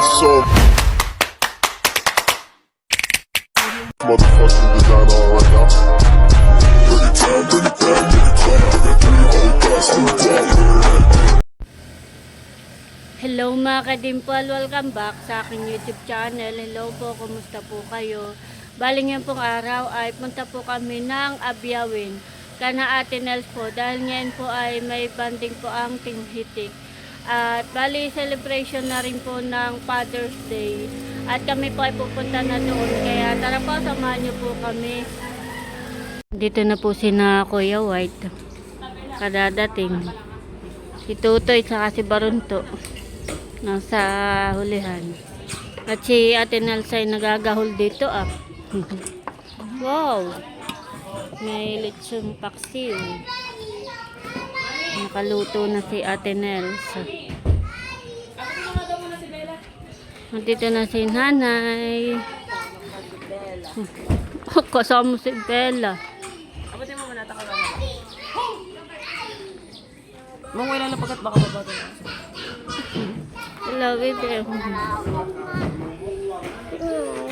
So motherfucking designer right now. Bring it down, bring it down, bring it down. I got 3 whole glass in the dark. Hello mga ka-dimple, welcome back sa aking YouTube channel. Hello po, kumusta po kayo? Bali ngayon pong araw ay punta po kami ng Abyawin kana Ate Nels po dahil ngayon po ay may banding po ang Team Hitik. At bali celebration na rin po ng Father's Day at kami po ay pupunta na doon, kaya tara po, samahan niyo po kami. Dito na po si na Kuya White, kadadating si Tutoy saka si Barunto nasa hulihan, at si Ate Nels ay nagagahol dito Wow, may lechon paksiw, nakaluto na si Ate Nels. Dito na si Nanay. Kasama si Bella. Abatin mo muna, taka lang. Mong wala na pagkat baka babato na. Hello, video.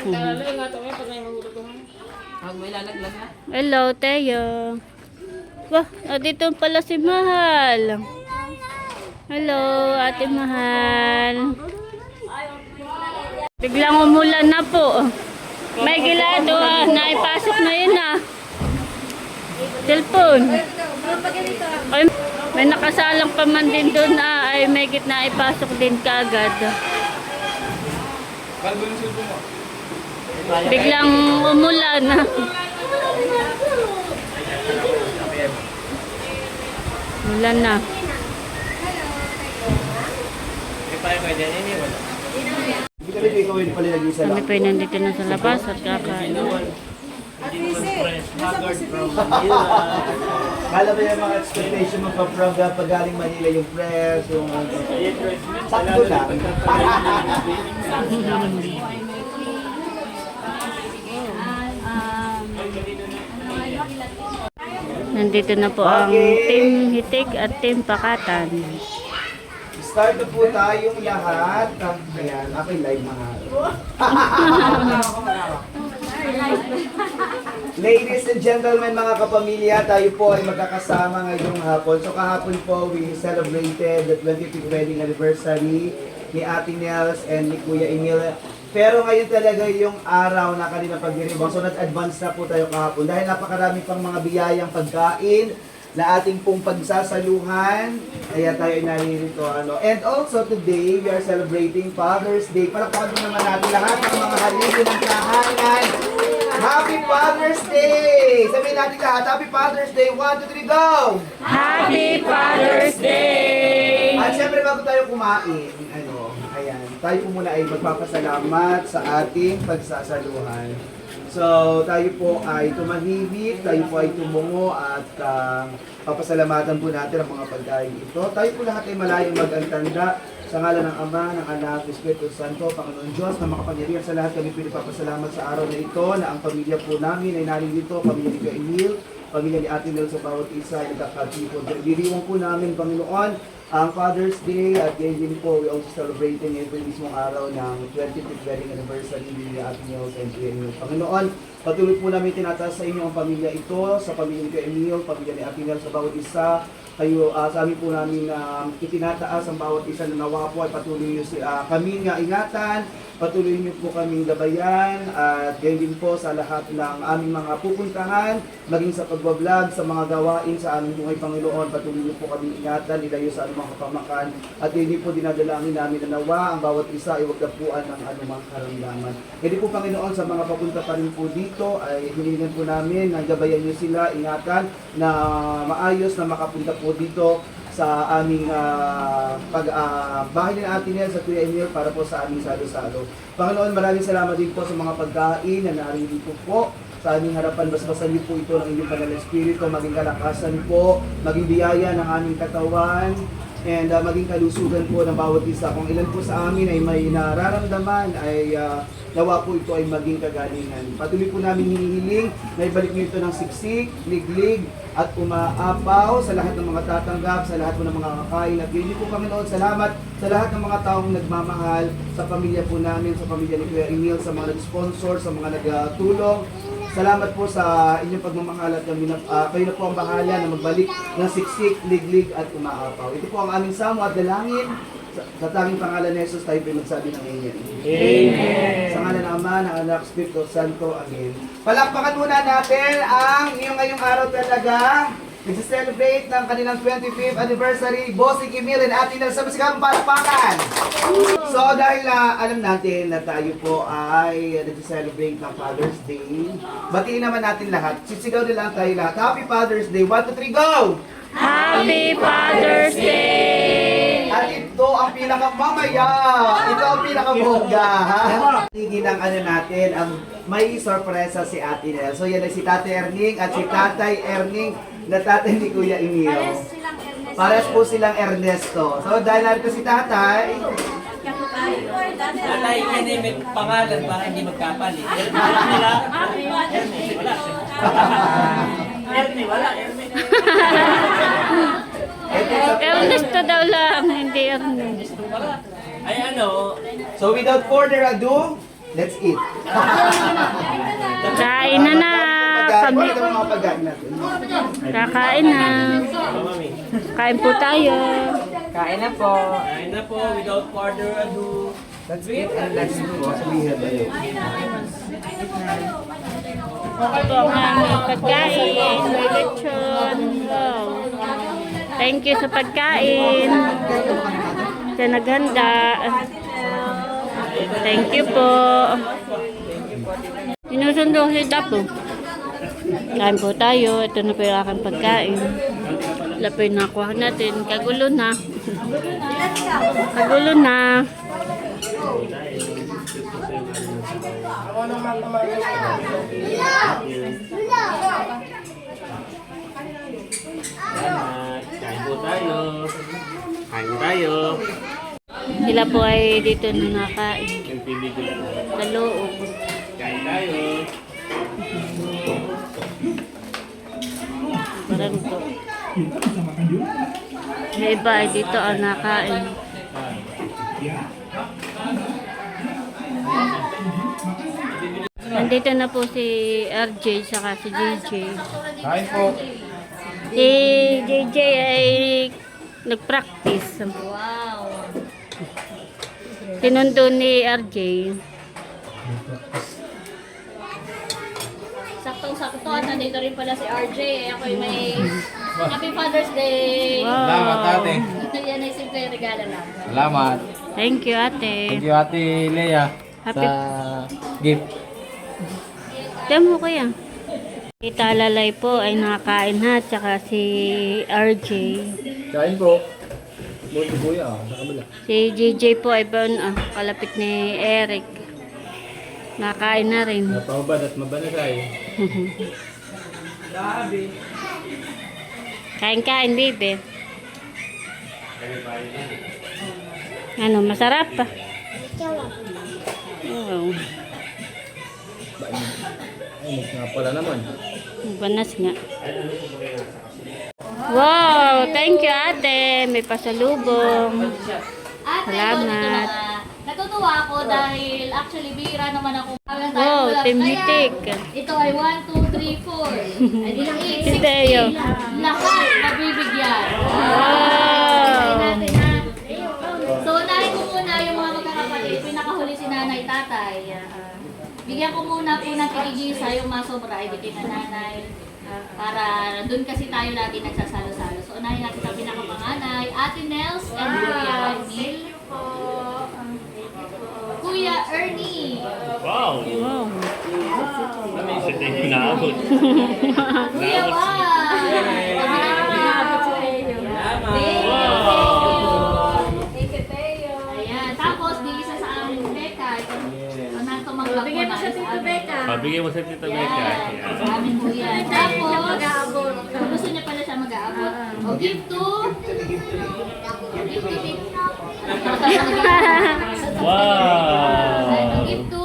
Talalo nga ito pag may magututungan. Pag may lalaglag na. Hello, Teo. Wah, dito pala si Mahal. Hello, Ate Mahal. Biglang umulan na po. May gilado naipasok na yun Cellphone. Ay, may nakasalang pa man din doon ay may gitna ipasok din kagad. Biglang umulan Umulan na. Kami pa nandito na sa labas at kakain. Kala ba yung mga expectation mo pa from pag galing Manila yung press, yung sakto lang. Nandito na po ang Team Hitik at Team Pakatan. Start na po tayong lahat. Ayan, ako'y live mga. Ladies and gentlemen, mga kapamilya, tayo po ay magkakasama ngayong hapon. So kahapon po, we celebrated the 25th wedding anniversary ni Ate Nels and ni Kuya Emil. Pero ngayon talaga yung araw na kanina pagdiribang. So nag-advance na po tayo kahapon dahil napakarami pang mga biyayang pagkain na ating pong pagsasaluhan. Kaya tayo ay naririto. And also today, we are celebrating Father's Day. Palakpakan naman natin lahat ng mga haligi ng tahanan. Happy Father's Day! Sabihin natin lahat, Happy Father's Day! 1, 2, 3, go! Happy Father's Day! At syempre bago tayo kumain, ayan, tayo po muna ay magpapasalamat sa ating pagsasaluhan. So, tayo po ay tumahimik, tayo po ay tumungo at papasalamatan po natin ang mga pagkain ito. Tayo po lahat ay malayong mag-antanda sa ngalan ng Ama, ng Anak, ng Espiritu Santo, Panginoon Diyos, na makapangyarihan sa lahat. Kami pinapapasalamat sa araw na ito na ang pamilya po namin ay naririto, pamilya ni Kuya Emil, pamilya ni Ate Nels sa bawat isa ay nagkakatipo. Diriwang po namin, Panginoon, ang Father's Day at ngayon din po, we also celebrating ito yung mismong araw ng 25th wedding anniversary ni Ate Nels and Kuya Emil. Panginoon, patuloy po namin tinataas sa inyo ang pamilya ito, sa pamilya ni Kuya Emil, pamilya ni Ate Nels sa bawat isa. Kayo, sa amin po namin itinataas ang bawat isa na nawa po ay patuloy nyo kami nga ingatan, patuloy nyo po kaming gabayan at ganyan din po sa lahat ng aming mga pupuntahan, maging sa pagbablog, sa mga gawain sa aming buhay Panginoon, patuloy nyo po kaming ingatan, ilayo sa anumang kapamakan at hindi po dinadalangin namin na nawa ang bawat isa ay huwag dapuan ng anumang karamdaman. Hindi po Panginoon, sa mga papunta pa rin po dito ay hiningan po namin na gabayan nyo sila, ingatan na maayos na makapunta po dito sa aming bahay ni Ate Nels sa Kuya Emil para po sa aming salo-salo. Panginoon, maraming salamat din po sa mga pagkain na naririto po sa aming harapan. Basbasan niyo po ito ng inyong Banal na Espiritu, maging kalakasan po, maging biyaya ng aming katawan, and maging kalusugan po ng bawat isa. Kung ilan po sa amin ay may nararamdaman, ay nawa po ito ay maging kagalingan. Patuloy po namin hinihiling na ibalik niyo ito ng siksik, liglig, at umaapaw sa lahat ng mga tatanggap, sa lahat po ng mga kakain. At yun po, Panginoon, salamat sa lahat ng mga taong nagmamahal, sa pamilya po namin, sa pamilya ni Kuya Emil, sa mga nag-sponsor, sa mga nagtulong. Salamat po sa inyong pagmamahal at kayo na po ang bahala na magbalik ng siksik, liglig at umaapaw. Ito po ang aming samo at dalangin. Sa tanging pangalan ni Jesus tayo pinagsabi ng Amen. Amen. Sa ngalan ng Ama, ng Anak, Espiritu Santo. Amen. Palakpakan muna natin ang ngayong araw talaga. Nag-celebrate ng kanilang 25th anniversary, Bossing Emil and Ate Nel. Sa masigang palakpakan! So dahil alam natin na tayo po ay nag-celebrate ng Father's Day, batiin naman natin lahat. Sisigaw nila tayo lahat. Happy Father's Day! 1, 2, 3, go! Happy Father's Day! At ito ang pinakamamaya. Ito ang pinakamongga. Tigil ang natin, ang may sorpresa si Ate Nel. So yan ay si Tatay Erning at si Tatay Erning na tatay ni Kuya Emil. Pares po silang Ernesto. So dahil narito si Tatay, Tatay, yan ay may pangalan para hindi magkapalit. Ernie, wala. Ernesto daw lang, hindi Ernesto. Ay ano, so without further ado, let's eat. Kain na na. Kami, Ito ang mga pagkain natin. kakain na. Kain po tayo. kain na po without further ado. Let's eat and let's go. Sabihin tayo. Ito ang aming pagkain. May lechon. Wow. Thank you sa pagkain. Sa naghanda. Thank you po. Sinusundo si Dapo. Kain po tayo. Ito na po yung aking pagkain. Wala po yung nakuha natin. Kagulo na. Kagulo na. Kain po tayo. Kain tayo. Sila po ay dito na nakain. Yung TV ko lang. Sa loob. Kain tayo. Parang to. May iba ay dito ang nakain. Nandito na po si RJ saka si JJ. Kain po. Si JJ ay nag-practice. Wow. Sinundo ni RJ. Saktong-sakto at nandito rin pala si RJ. Ako may Happy Father's Day! Wow. Salamat, ate. Yan ay simple regalo lang. Salamat. Thank you, ate. Thank you, Ate Lea, Happy- sa gift. Temo ko yan. Tita Lalay po ay nakakain na, tsaka si RJ. Kain po. Buti kuya, sa kabila. Si JJ po ay kalapit ni Eric. Nakain na rin. Napahubad at mabanasay. Kain-kain, baby. Ano, masarap pa? Wow. Ay, nga pala naman. Banas nga. Wow, thank you, ate. May pasalubong. Ate, Salamat. natutuwa ako dahil actually bihira naman ako. Wow, Team Hitik. Ito ay 1, 2, 3, 4. Ay di lang 8, Si Teo. Lahat mabibigyan. Wow. Natin, ha? So, unahin ko muna yung mga magkakapatid. Pinakahuli si nanay, tatay. Bigyan ko muna po ng tikigisa yung mga sobra. Ibigay na nanay. Para doon kasi tayo lagi nagsasalo-salo. So, unahin natin sa pinakapanganay. Ate Nels and Kuya Emil. Kuya Ernie. Wow. Kuya Thank you, Teo. Ayan. Tapos, di isa sa amin, Becca. Ito, anong tumanggap Bigyan mo na sa isa Tito amin. Becca. Pabigyan mo sa Tita Becca. Yan. Sa amin po yan. Tapos, gusto niya pala siya mag-aabot. O, give to Wow! Give to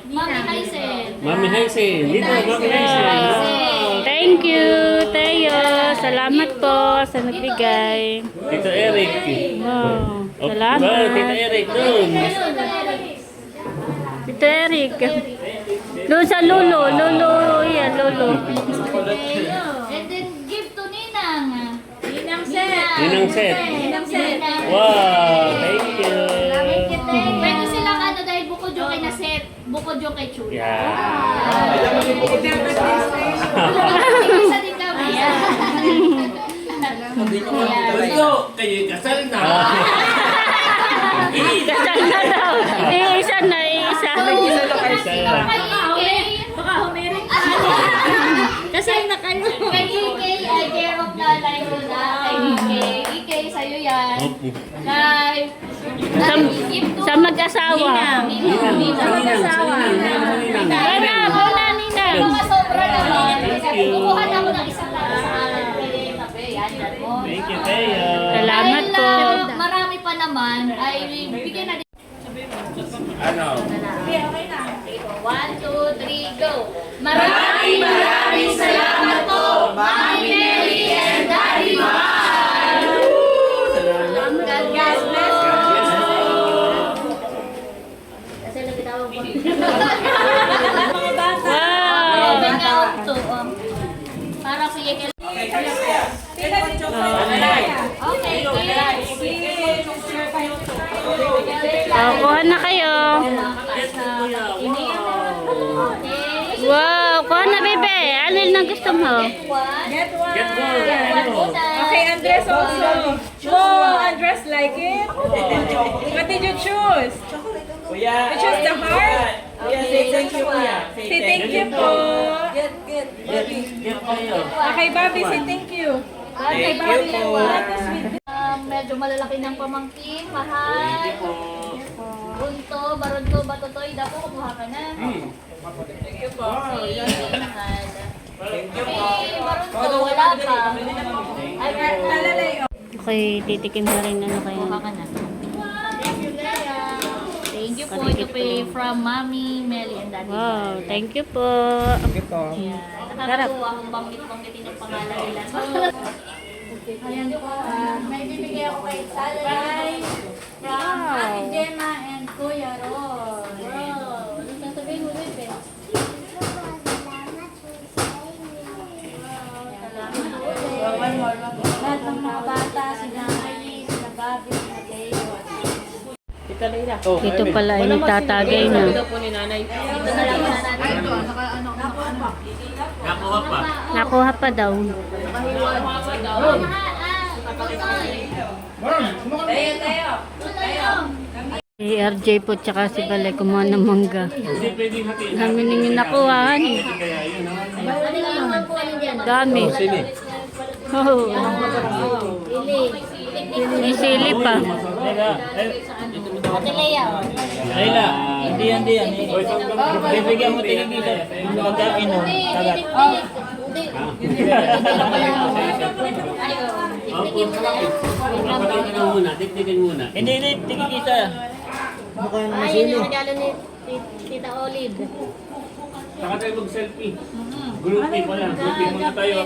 Mami Hysen. Mami Hysen. Dito, Mami Hysen. Hysen. Thank you, Teo. Salamat po sa nagbigay. Tito Eric. Wow, Tito salamat. Eric, doon. Tito Eric. Doon sa Lolo. Lolo, yan, Lolo. And then give to Ninang. Ninang set. Ninang set. Ninang set. Wow! Thank you. Pwede silang ano dahil bukod yung kay na set, bukod yung kay Chula. Yeah. Isa din kami. Ito, kayo kasal na. Kasal na daw. Iisa na, iisa. Baka humirin ka. Kasi nakano. Kay EK, ay care of nanay ko na. Kay EK, sa'yo yan. Kay... Sa mag-asawa. Mag-asawa. Wala, Nina. Mga sobra naman. Kukuha na ako ng isang lata sa akin. Tabi, yan, yan mo. Thank you, Teo. Salamat Dahil po. marami pa naman, ay bigyan na din. Ano? 1, 2, 3, go! Maraming salamat po, Mami Mary and Daddy Mar! God bless Kasi nagtawag ko. Wow. Bring out to, para si Yekel. Okay, Kuha na kayo. Wow, kuha na, bebe. Ano yung gusto mo? Get one. Get more. Okay, Andres also. Whoa, Andres like it? What did you choose? You choose the heart? Say thank you, Kuya. Say thank you po. Get kayo. Okay, Bobby, say thank you. Okay, medyo malalaki ng pamangkin, mahal. Bunto, barunto, batutoy, dapo, kumuha ka na. Thank you po. Mahal. Thank you po. Barunto, wala pa. Ay, Talalay. Okay, titikim na rin ano kayo. kumuha ka na. Thank you po. Ito po from Mami, Melly, and Daddy. Wow, thank you po. Ayan. Nakakatuwa kung banggit-banggitin yung pangalan nila. Ayan po. May bibigay ako kay Salay, from Ate Gemma and Kuya Ron. Wow. Ano sasabihin mo, Bebe? Lahat ng mga bata, sila Mayi, sila Bobby, sila Leo. Tita Leila. Ito pala ay tatagay na. Ito po ni nanay. Ito na lang na natin. Nakuha pa. Nakuha pa daw. Si RJ po tsaka si Balay kumuha ng mangga. Hindi pwedeng hatiin. Dami niyong nakuhaan eh. Kaya yun, ha? Ano lang naman po alin dyan? Dami. Oh. May sili pa. Ate Lea. Leila, hindi yan. Bibigyan mo tingin dito. Pagkain mo. Kagat. Papatingin mo muna. Tignan muna. Hindi, tingin kita. Ayun yung regalo ni Tita Olive. Saka tayo mag-selfie. Groupie pa lang. Groupie muna tayo.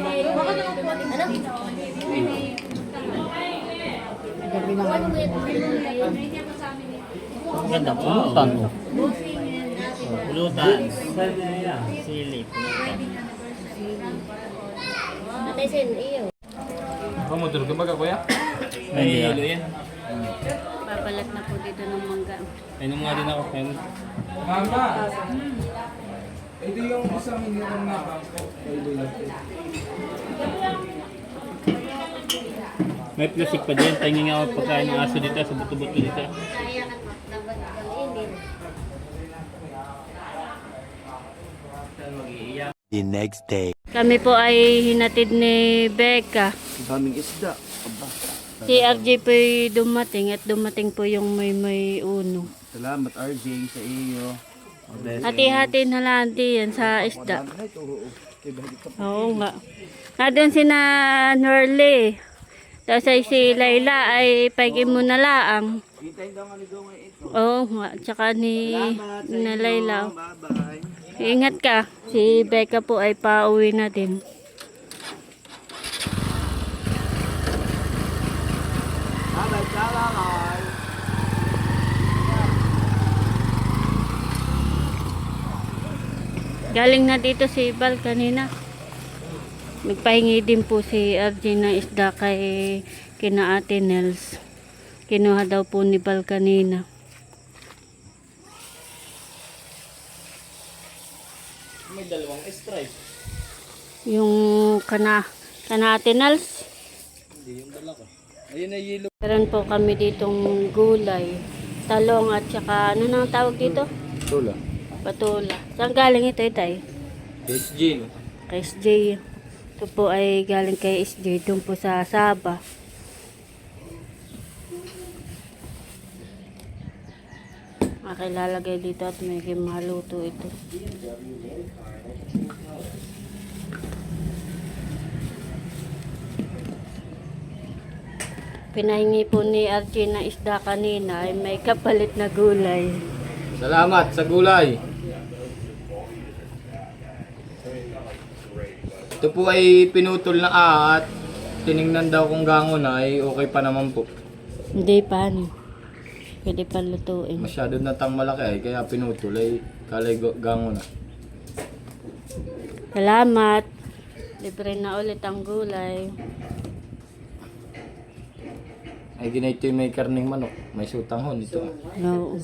Ganda. Pulutan mo. Pulutan. Sili. Ate Sen, iyo. Pamutol ka ba, kuya? May hilo yan. Papalat na po dito ng mangga. Inom nga din ako. Mama! Ito yung isang hiniram na bangko. May plastic pa din. Tingin nga ako pagkain ng aso dito sa buto-buto dito. Kaya ka dapat gawin. The next day. Kami po ay hinatid ni Becca. Daming isda. Aba. Si RJ po ay dumating at dumating po yung may uno. Salamat RJ sa iyo. Hati-hati na lang yan sa isda. Oo nga. Nandun si na Norley. Tapos ay si Layla ay paigin mo na laang. Hintayin daw nga ni Dong ito. Oo, nga. Tsaka ni Salamat sa na inyo. Layla. Bye-bye. Ingat ka. Si Becca po ay pauwi na din. Bye-bye. Salamat. Galing na dito si Bal kanina. Nagpahingi din po si RJ ng isda kay kina Ate Nels. Kinuha daw po ni Bal kanina. May dalawang stripe. Yung kana Ate Nels. Hindi yung dala ko. Ayun ay yellow. Meron po kami ditong gulay. Talong at saka ano nang tawag dito? Tula. Patula. Saan galing ito, Itay? SG. Kay SJ. Ito po ay galing kay SJ. Doon po sa Saba. Lalagay dito at may maluto ito. Pinahingi po ni RJ na isda kanina ay may kapalit na gulay. Salamat sa gulay. Ito po ay pinutol na at tiningnan daw kung gango na ay okay pa naman po. Hindi pa, ano. Pwede pa lutuin. Masyado na tang malaki ay kaya pinutol ay kalay gango na. Salamat. Libre na ulit ang gulay. Ay ginito yung may karning manok. May sutanghon ito. No.